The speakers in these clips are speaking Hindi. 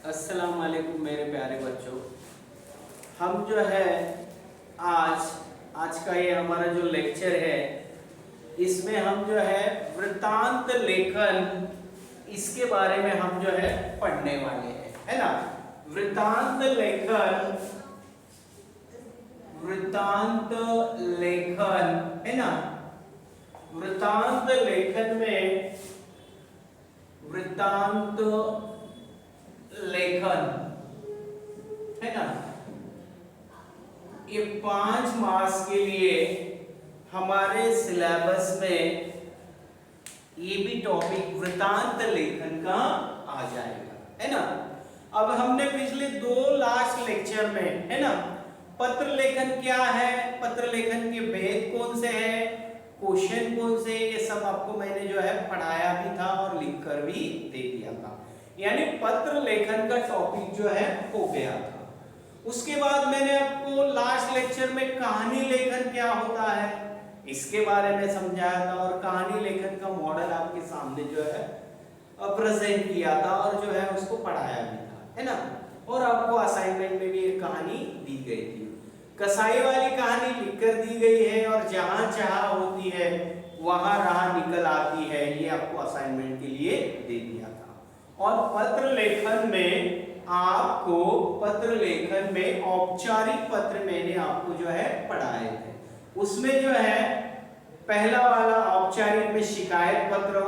अस्सलाम वालेकुम मेरे प्यारे बच्चों। हम जो है आज का ये हमारा जो लेक्चर है, इसमें हम जो है वृत्तांत लेखन, इसके बारे में हम जो है पढ़ने वाले हैं, है ना। वृत्तांत लेखन, वृत्तांत लेखन, है ना। वृत्तांत लेखन में वृत्तांत लेखन, है ना, ये 5 मार्क्स के लिए हमारे सिलेबस में ये भी टॉपिक वृत्तांत लेखन का आ जाएगा, है ना। अब हमने पिछले 2 लास्ट लेक्चर में, है ना, पत्र लेखन क्या है, पत्र लेखन के भेद कौन से हैं, क्वेश्चन कौन से, ये सब आपको मैंने जो है पढ़ाया भी था और लिखकर भी दे दिया था। यानी पत्र लेखन का टॉपिक जो है हो गया था। उसके बाद मैंने आपको लास्ट लेक्चर में कहानी लेखन क्या होता है इसके बारे में समझाया था और कहानी लेखन का मॉडल आपके सामने जो है प्रेजेंट किया था और जो है उसको पढ़ाया भी था, है ना। और आपको असाइनमेंट में भी एक कहानी दी गई थी, कसाई वाली कहानी लिखकर दी गई है और जहां चाह होती है वहां राह निकल आती है, ये आपको असाइनमेंट के लिए दे दिया था। और पत्र लेखन में औपचारिक पत्र मैंने आपको जो है पढ़ाए थे। उसमें जो है पहला वाला औपचारिक में शिकायत पत्र,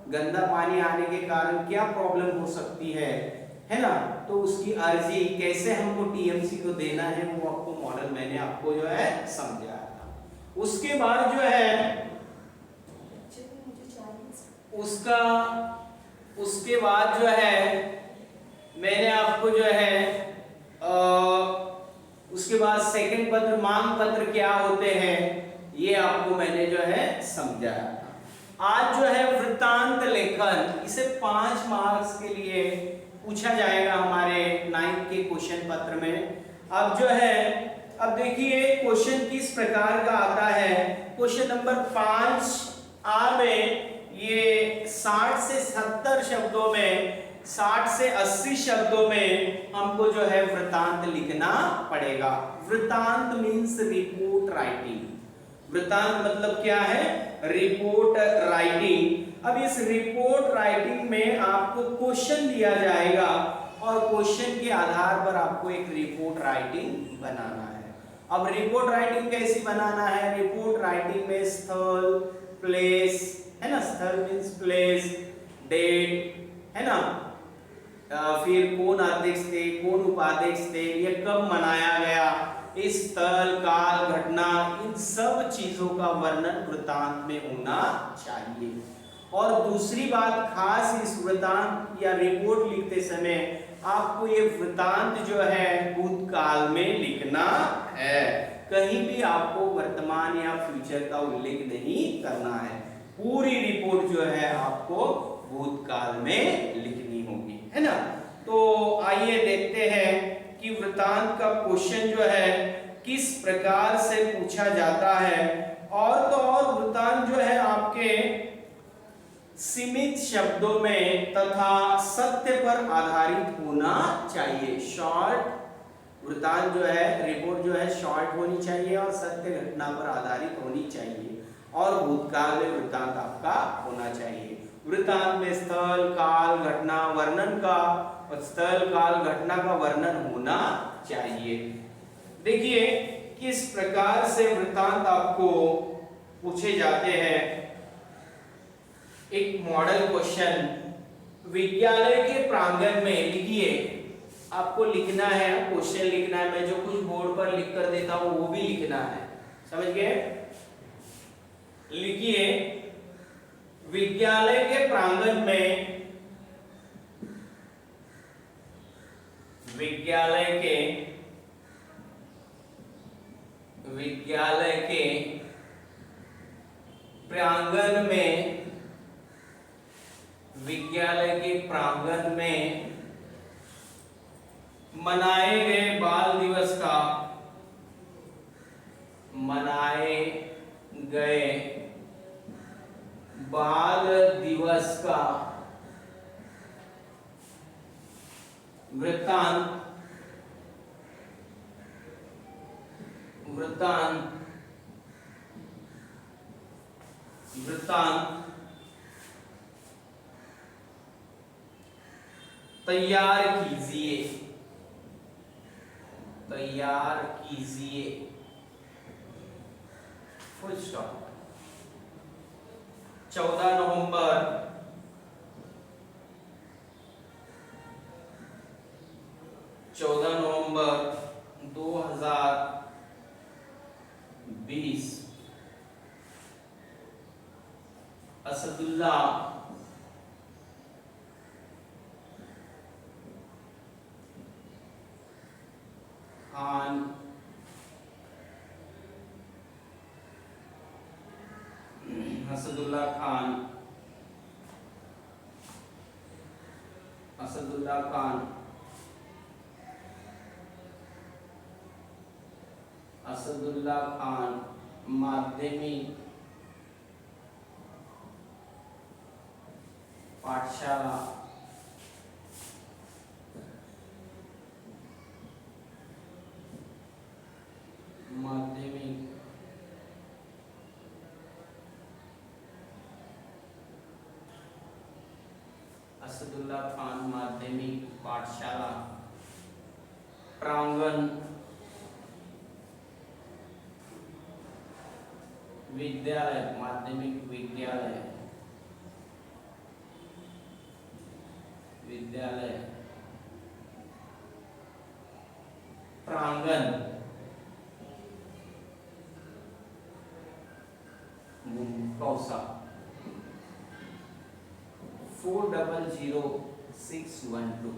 गंदा पानी आने के कारण क्या प्रॉब्लम हो सकती है ना, तो उसकी अर्जी कैसे हमको टीएमसी को देना है वो आपको मॉडल मैंने आपको जो है समझाया था। उसके बाद जो है उसके बाद जो है मैंने आपको जो है उसके बाद सेकंड पत्र, मांग पत्र क्या होते हैं ये आपको मैंने जो है समझाया था। आज जो है वृत्तांत लेखन, इसे 5 मार्क्स के लिए पूछा जाएगा हमारे 9th के क्वेश्चन पत्र में। अब जो है अब देखिए क्वेश्चन किस प्रकार का आता है। क्वेश्चन नंबर 5 में ये 60 से 70 शब्दों में, 60 से 80 शब्दों में हमको जो है वृत्तांत लिखना पड़ेगा। वृत्तांत मीन्स रिपोर्ट राइटिंग। वृत्तांत मतलब क्या है? Report writing. अब इस रिपोर्ट राइटिंग में आपको क्वेश्चन दिया जाएगा और क्वेश्चन के आधार पर आपको एक रिपोर्ट राइटिंग बनाना है। अब रिपोर्ट राइटिंग कैसी बनाना है? रिपोर्ट राइटिंग में स्थल, प्लेस, है ना, स्थल मीन्स प्लेस, डेट, है ना, फिर कौन अध्यक्ष थे, कौन उपाध्यक्ष थे, ये कब मनाया गया, इस स्थल, काल, घटना, इन सब चीजों का वर्णन वृत्तांत में होना चाहिए। और दूसरी बात खास, इस वृत्तांत या रिपोर्ट लिखते समय आपको ये वृत्तांत जो है भूतकाल में लिखना है, कहीं भी आपको वर्तमान या फ्यूचर का उल्लेख नहीं करना है। पूरी रिपोर्ट जो है आपको भूतकाल में लिखनी होगी, है ना। तो आइए देखते हैं कि वृत्तांत का क्वेश्चन जो है किस प्रकार से पूछा जाता है। और तो और वृत्तांत जो है आपके सीमित शब्दों में तथा सत्य पर आधारित होना चाहिए। शॉर्ट वृत्तांत जो है, रिपोर्ट जो है शॉर्ट होनी चाहिए और सत्य घटना पर आधारित होनी चाहिए और भूतकाल में वृत्तांत आपका होना चाहिए। वृत्तांत में स्थल, काल, घटना वर्णन का, स्थल, काल, घटना का वर्णन होना चाहिए। देखिए किस प्रकार से वृत्तांत आपको पूछे जाते हैं। एक मॉडल क्वेश्चन, विद्यालय के प्रांगण में लिखिए। आपको लिखना है, क्वेश्चन लिखना है, मैं जो कुछ बोर्ड पर लिख कर देता हूं वो भी लिखना है, समझ गए। लिखिए, विद्यालय के प्रांगण में, विद्यालय के प्रांगण में, विद्यालय के प्रांगण में मनाए गए बाल दिवस का, मनाए गए बाल दिवस का वृत्तांत वृत्तांत वृत्तांत तैयार कीजिए, तैयार कीजिए, फुल स्टॉप। 14 नवंबर 2020 असदुल्ला खान असदुल्ला खान असदुल्ला खान असदुल्ला खान माध्यमिक पाठशाला माध्यमिक असदुल्ला खान माध्यमिक पाठशाला प्रांगण विद्यालय माध्यमिक विद्यालय विद्यालय प्रांगण कौसा 400612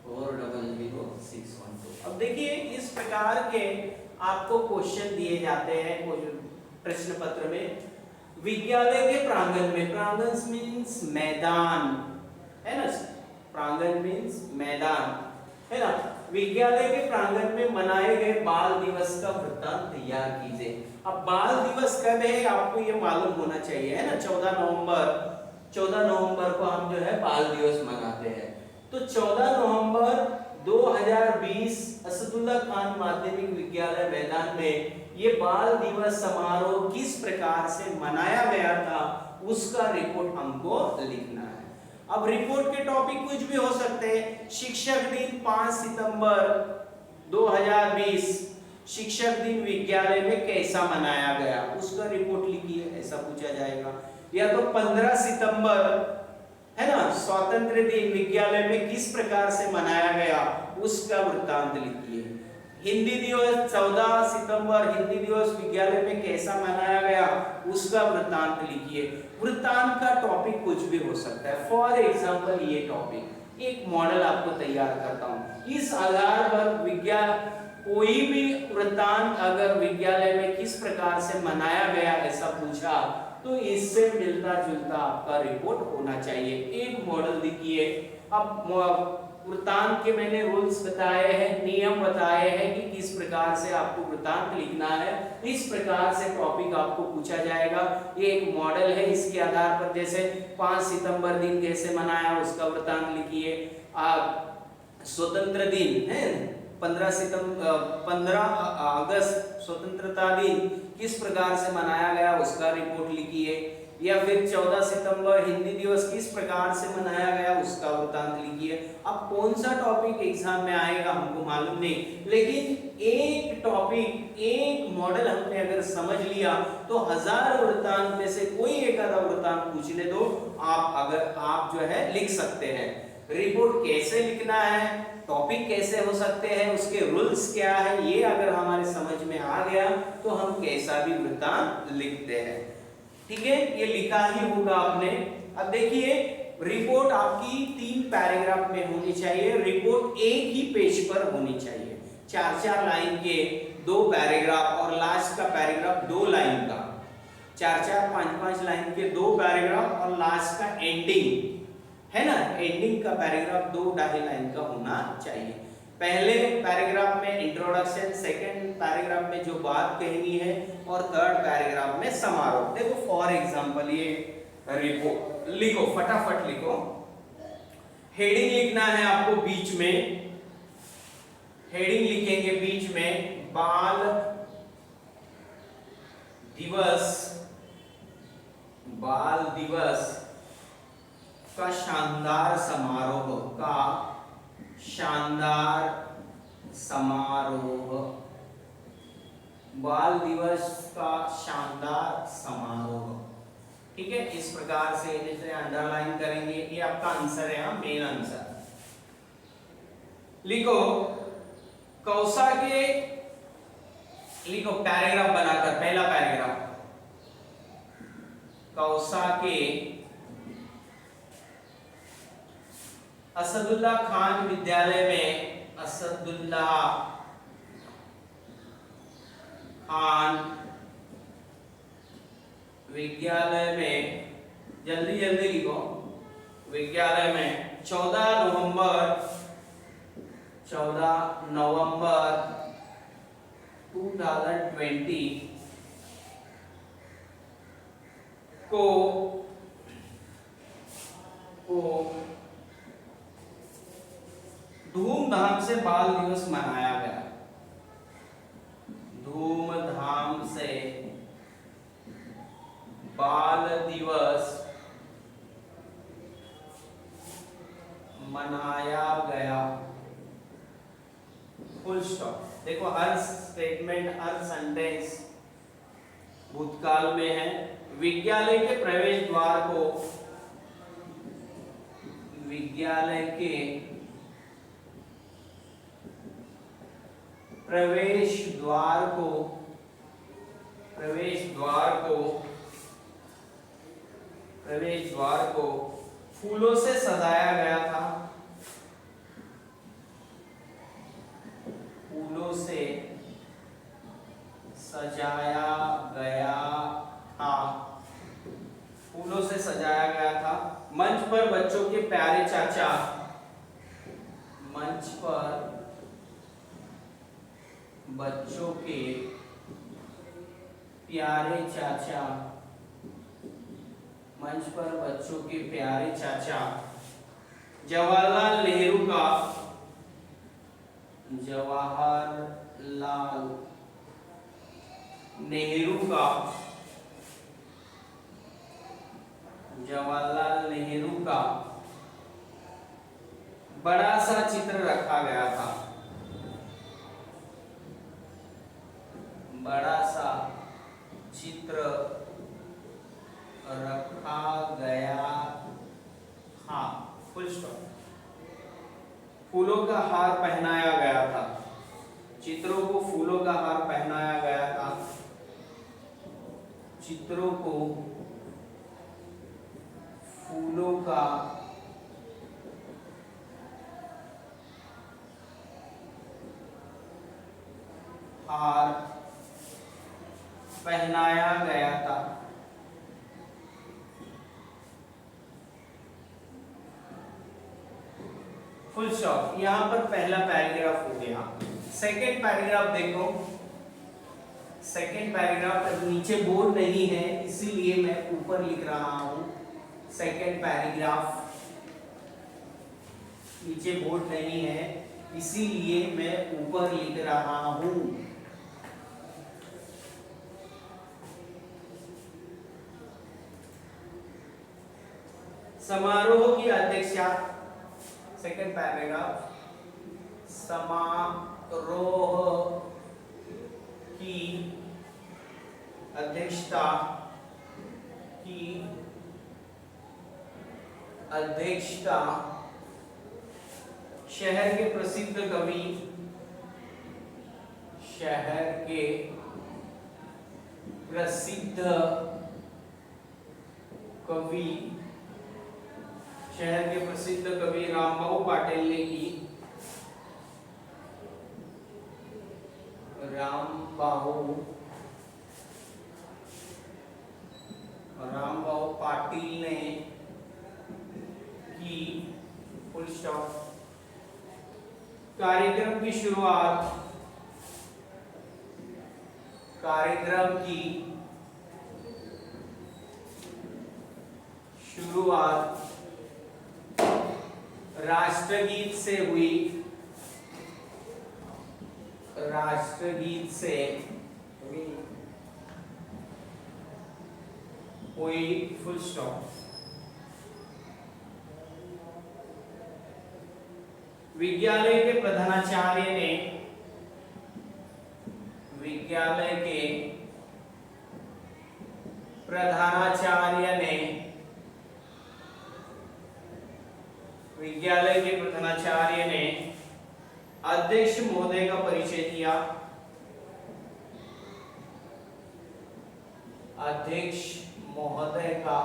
400612। अब देखिए इस प्रकार के आपको क्वेश्चन दिए जाते हैं प्रश्न पत्र में। विद्यालय के प्रांगण में, प्रांगण मीन्स मैदान है ना, प्रांगण मीन्स मैदान है ना। विद्यालय के प्रांगण में मनाए गए बाल दिवस का वृत्तांत तैयार कीजिए। अब बाल दिवस कब है आपको ये मालूम होना चाहिए है ना। 14 नवंबर को हम जो है बाल दिवस मनाते हैं। तो 14 नवंबर 2020 असदुल्ला खान माध्यमिक विद्यालय मैदान में ये बाल दिवस समारोह किस प्रकार से मनाया गया था उसका रिपोर्ट हमको लिखना है। अब रिपोर्ट के टॉपिक कुछ भी हो सकते हैं। शिक्षक दिन 5 सितंबर 2020 शिक्षक दिन विद्यालय में कैसा मनाया गया उसका रिपोर्ट लिखिए, ऐसा पूछा जाएगा। या तो 15 सितंबर है ना, स्वतंत्र दिन विद्यालय में किस प्रकार से मनाया गया उसका वृत्तांत लिखिए। हिंदी दिवस 14 सितंबर हिंदी दिवस विद्यालय में कैसा मनाया गया उसका वृत्तांत लिखिए। वृत्तांत का टॉपिक कुछ भी हो सकता है। फॉर एग्जांपल ये टॉपिक एक मॉडल आपको तैयार करता हूं, इस आधार पर कोई भी वृत्तांत अगर विद्यालय में किस प्रकार से मनाया गया ऐसा पूछा तो इससे मिलता जुलता आपका रिपोर्ट होना चाहिए। एक मॉडल लिखिए। अब वृत्तांत के मैंने रूल्स बताए हैं, नियम बताए हैं कि किस प्रकार से आपको वृत्तांत लिखना है। इस प्रकार से टॉपिक आपको पूछा जाएगा। ये एक मॉडल है, इसके आधार पर जैसे 5 सितंबर दिन कैसे मनाया उसका वृत्तांत लिखिए। स्वतंत्र दिन है 15 अगस्त स्वतंत्रता दिन किस प्रकार से मनाया गया उसका रिपोर्ट लिखिए। या फिर 14 सितंबर हिंदी दिवस किस प्रकार से मनाया गया उसका वृत्तांत लिखिए। अब कौन सा टॉपिक एग्जाम में आएगा हमको मालूम नहीं, लेकिन एक टॉपिक एक मॉडल हमने अगर समझ लिया तो 1000 वृत्तांत में से कोई एक आधा वृत्तांत पूछने दो आप जो है लिख सकते हैं। रिपोर्ट कैसे लिखना है, टॉपिक कैसे हो सकते हैं, उसके रूल्स क्या है, ये अगर हमारे समझ में आ गया तो हम कैसा भी वृत्तांत लिखते हैं। ठीक है, ये लिखा ही होगा आपने। अब देखिए रिपोर्ट आपकी 3 पैराग्राफ में होनी चाहिए। रिपोर्ट एक ही पेज पर होनी चाहिए। 4-4 लाइन के 2 पैराग्राफ और लास्ट का पैराग्राफ 2 लाइन का। 4-4 5-5 लाइन के 2 पैराग्राफ और लास्ट का एंडिंग है ना, एंडिंग का पैराग्राफ 2-2.5 लाइन का होना चाहिए। पहले पैराग्राफ में इंट्रोडक्शन, सेकंड पैराग्राफ में जो बात कहनी है और थर्ड पैराग्राफ में समारोह। देखो फॉर एग्जांपल ये रिपोर्ट लिखो, फटाफट लिखो। हेडिंग लिखना है आपको बीच में, हेडिंग लिखेंगे बीच में, बाल दिवस, बाल दिवस का शानदार समारोह, का शानदार समारोह, बाल दिवस का शानदार समारोह। ठीक है, इस प्रकार से जैसे अंडरलाइन करेंगे, ये आपका आंसर है, मेन आंसर। लिखो कौसा के, लिखो पैराग्राफ बनाकर, पहला पैराग्राफ, कौसा के असदुल्ला खान विद्यालय में, असदुल्ला खान विद्यालय में, जल्दी जल्दी लिखो, विद्यालय में 14 नवंबर 2020 को धूमधाम से बाल दिवस मनाया गया, धूमधाम से बाल दिवस मनाया गया, फुल स्टॉप। देखो हर स्टेटमेंट, हर सेंटेंस भूतकाल में है। विद्यालय के प्रवेश द्वार को, विद्यालय के प्रवेश द्वार को, प्रवेश द्वार को, प्रवेश द्वार को फूलों से सजाया गया था, फूलों से सजाया गया था, फूलों से सजाया गया था। मंच पर बच्चों के प्यारे चाचा, मंच पर बच्चों के प्यारे चाचा, मंच पर बच्चों के प्यारे चाचा जवाहरलाल नेहरू का, जवाहरलाल नेहरू का, जवाहरलाल नेहरू का बड़ा सा चित्र रखा गया था, बड़ा सा चित्र रखा गया था, फुल स्टॉप। फूलों का हार पहनाया गया था, चित्रों को फूलों का हार पहनाया गया था, चित्रों को फूलों का हार पहनाया गया था। Full stop. यहां पर पहला पैराग्राफ हो गया। सेकंड पैराग्राफ देखो, सेकंड पैराग्राफ नीचे बोर्ड नहीं है इसीलिए मैं ऊपर लिख रहा हूं। सेकंड पैराग्राफ नीचे बोर्ड नहीं है इसीलिए मैं ऊपर लिख रहा हूं। समारोह की अध्यक्षता, सेकंड पैराग्राफ, समारोह की अध्यक्षता की अध्यक्षता शहर के प्रसिद्ध कवि, शहर के प्रसिद्ध कवि, शहर के प्रसिद्ध कवि रामबाऊ पाटिल ने की। रामबाऊ पाटिल ने की, फुल स्टॉप। कार्यक्रम की शुरुआत, कार्यक्रम की शुरुआत राष्ट्रगीत से हुई, राष्ट्रगीत से हुई, फुल स्टॉप। विद्यालय के प्रधानाचार्य ने, विद्यालय के प्रधानाचार्य ने, विद्यालय के प्रधानाचार्य ने अध्यक्ष महोदय का परिचय दिया, अध्यक्ष महोदय का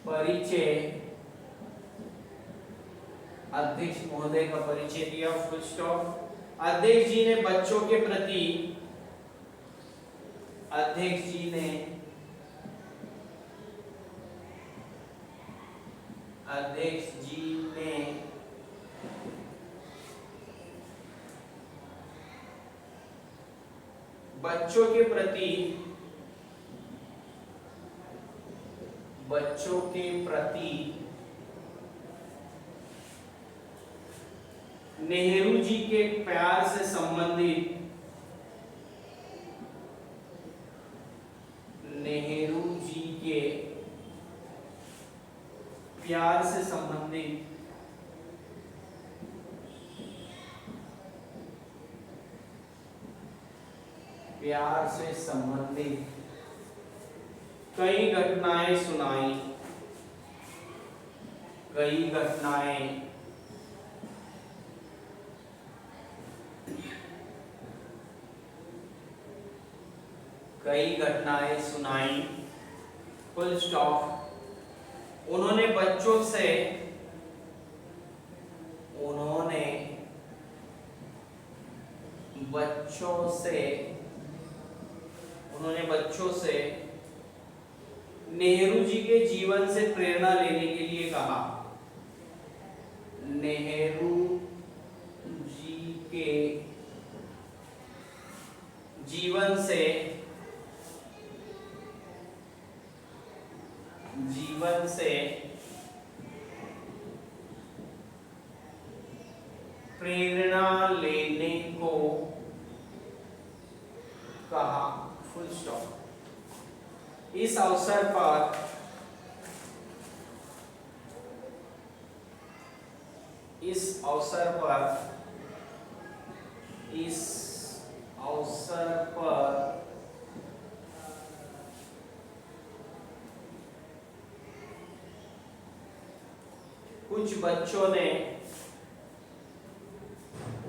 परिचय, अध्यक्ष महोदय का परिचय दिया, फुल स्टॉप। अध्यक्ष जी ने बच्चों के प्रति, अध्यक्ष जी ने, अध्यक्ष जी ने बच्चों के प्रति, बच्चों के प्रति नेहरू जी के प्यार से संबंधित, नेहरू जी के प्यार से संबंधित प्यार से संबंधित कई घटनाएं सुनाई, कई घटनाएं सुनाई, फुल स्टॉप। उन्होंने बच्चों से, उन्होंने बच्चों से, उन्होंने बच्चों से नेहरू जी के जीवन से प्रेरणा लेने के लिए कहा, नेहरू जी के जीवन से, जीवन से प्रेरणा लेने को कहा, फुल स्टॉप। इस अवसर पर, इस अवसर पर, इस अवसर पर कुछ बच्चों ने,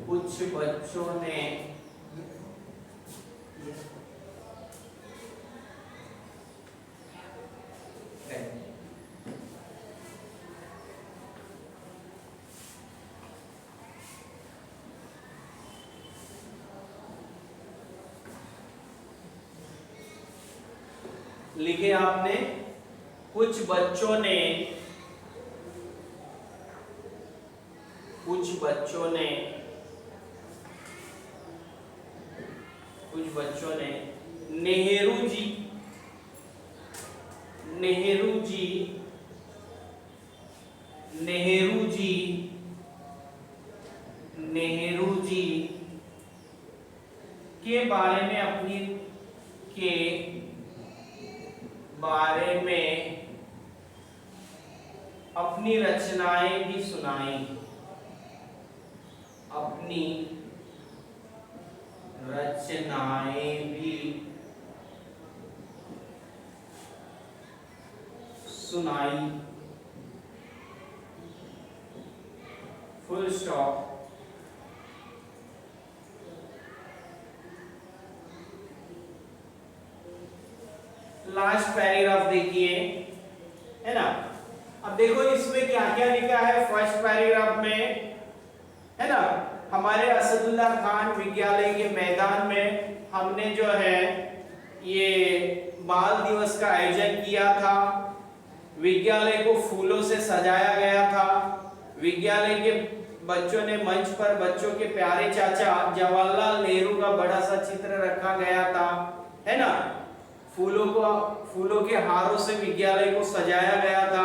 कुछ बच्चों ने लिखे आपने, कुछ बच्चों ने, कुछ बच्चों ने, कुछ बच्चों ने नेहरू जी, नेहरू जी, नेहरू जी, नेहरू जी के बारे में, अपनी के बारे में अपनी रचनाएं भी सुनाई, अपनी रचनाएं भी सुनाई, फुल स्टॉप। लास्ट पैराग्राफ देखिए, है ना। अब देखो इसमें क्या क्या लिखा है फर्स्ट पैराग्राफ में, है ना। हमारे असदुल्ला खान विद्यालय के मैदान में हमने जो है ये बाल दिवस का आयोजन किया था। विद्यालय को फूलों से सजाया गया था। विद्यालय के बच्चों ने मंच पर बच्चों के प्यारे चाचा जवाहरलाल नेहरू का बड़ा सा चित्र रखा गया था, है ना। फूलों फूलों के हारों से विद्यालय को सजाया गया था।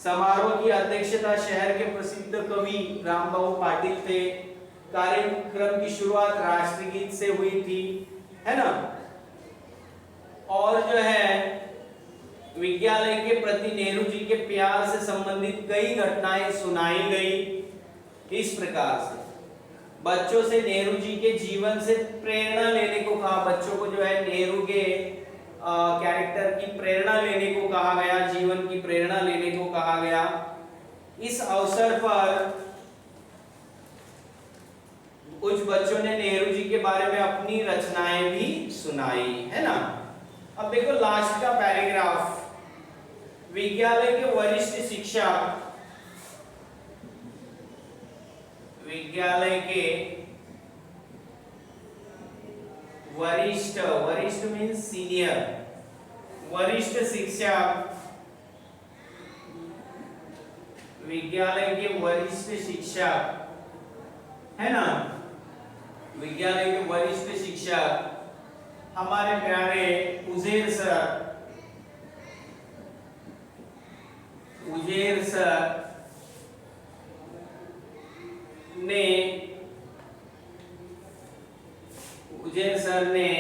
समारोह की अध्यक्षता शहर के प्रसिद्ध कवि रामबाबू पाटिल थे। कार्यक्रम की शुरुआत राष्ट्रगीत से हुई थी, है ना। और जो है विद्यालय के प्रति नेहरू जी के प्यार से संबंधित कई घटनाएं सुनाई गई। इस प्रकार से बच्चों से नेहरू जी के जीवन से प्रेरणा लेने को कहा। बच्चों को जो है नेहरू के कैरेक्टर की प्रेरणा लेने को कहा गया, जीवन की प्रेरणा लेने को कहा गया। इस अवसर पर कुछ बच्चों ने नेहरू जी के बारे में अपनी रचनाएं भी सुनाई, है ना। अब देखो लास्ट का पैराग्राफ। विद्यालय के वरिष्ठ शिक्षक, विद्यालय के वरिष्ठ, वरिष्ठ मीन्स सीनियर, वरिष्ठ शिक्षक, विद्यालय के वरिष्ठ शिक्षक, है ना, विद्यालय के वरिष्ठ शिक्षक हमारे प्यारे उजेर सर, उजेर सर ने